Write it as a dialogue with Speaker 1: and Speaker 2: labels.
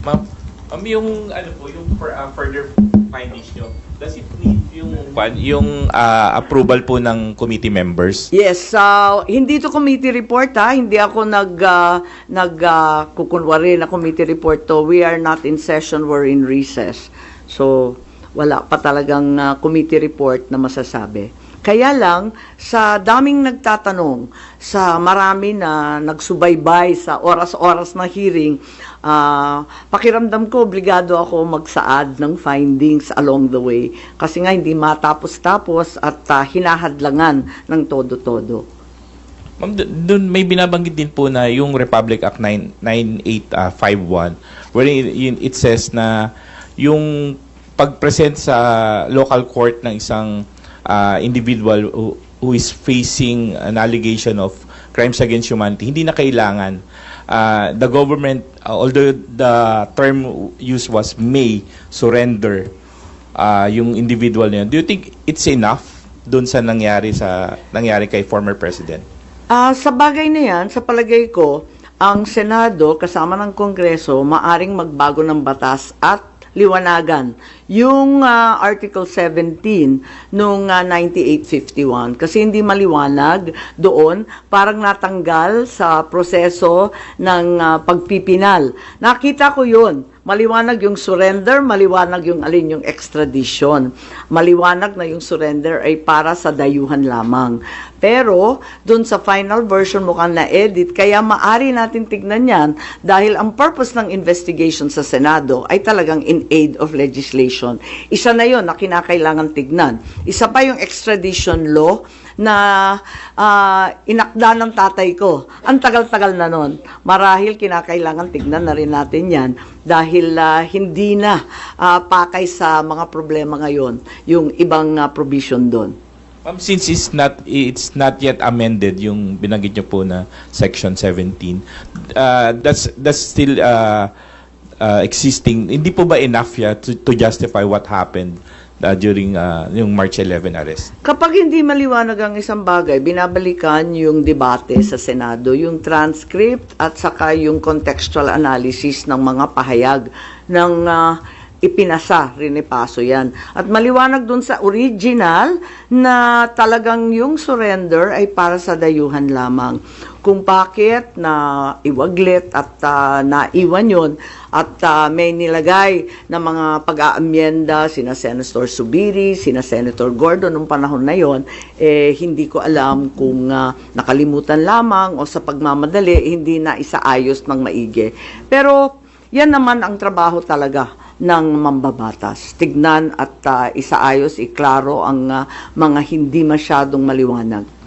Speaker 1: Ma'am, yung ano po, yung further findings nyo, does it need yung approval po ng committee members?
Speaker 2: Yes, hindi to committee report ha, hindi ako kukunwari na committee report to. We are not in session, we're in recess. So, wala pa talagang committee report na masasabi. Kaya lang, sa daming nagtatanong, sa marami na nagsubaybay sa oras-oras na hearing, pakiramdam ko, obligado ako magsaad ng findings along the way. Kasi nga, hindi matapos-tapos at hinahadlangan ng todo-todo.
Speaker 1: Ma'am, doon may binabanggit din po na yung Republic Act 9851, wherein it says na yung pag-present sa local court ng isang individual who is facing an allegation of crimes against humanity, hindi na kailangan the government, although the term used was may surrender yung individual na yun. Do you think it's enough doon sa nangyari kay former president?
Speaker 2: Sa bagay na yan, sa palagay ko, ang Senado kasama ng Kongreso maaring magbago ng batas at liwanagan yung Article 17 nung 9851 kasi hindi maliwanag doon, parang natanggal sa proseso ng pagpipinal. Nakita ko yun. Maliwanag yung surrender, maliwanag yung alin yung extradition. Maliwanag na yung surrender ay para sa dayuhan lamang. Pero, dun sa final version mukhang na-edit, kaya maari natin tignan yan dahil ang purpose ng investigation sa Senado ay talagang in aid of legislation. Isa na yun na kinakailangan tignan. Isa pa yung extradition law na inakda ng tatay ko. Ang tagal-tagal na nun. Marahil kinakailangan tignan na rin natin yan dahil hindi na pakay sa mga problema ngayon yung ibang provision doon.
Speaker 1: Since it's not yet amended yung binanggit niyo po na Section 17, that's still existing. Hindi po ba enough to justify what happened during yung March 11 arrest? Kapag
Speaker 2: hindi maliwanag ang isang bagay, binabalikan yung debate sa Senado, yung transcript at saka yung contextual analysis ng mga pahayag ng ipinasa, rinipaso yan. At maliwanag dun sa original na talagang yung surrender ay para sa dayuhan lamang. Kung bakit na iwaglit at naiwan yun at may nilagay na mga pag-aamyenda sina Senator Subiri, sina Senator Gordon nung panahon na yon, hindi ko alam kung nakalimutan lamang o sa pagmamadali hindi na isaayos ng maigi. Pero yan naman ang trabaho talaga ng mambabatas. Tignan at isaayos, iklaro ang mga hindi masyadong maliwanag.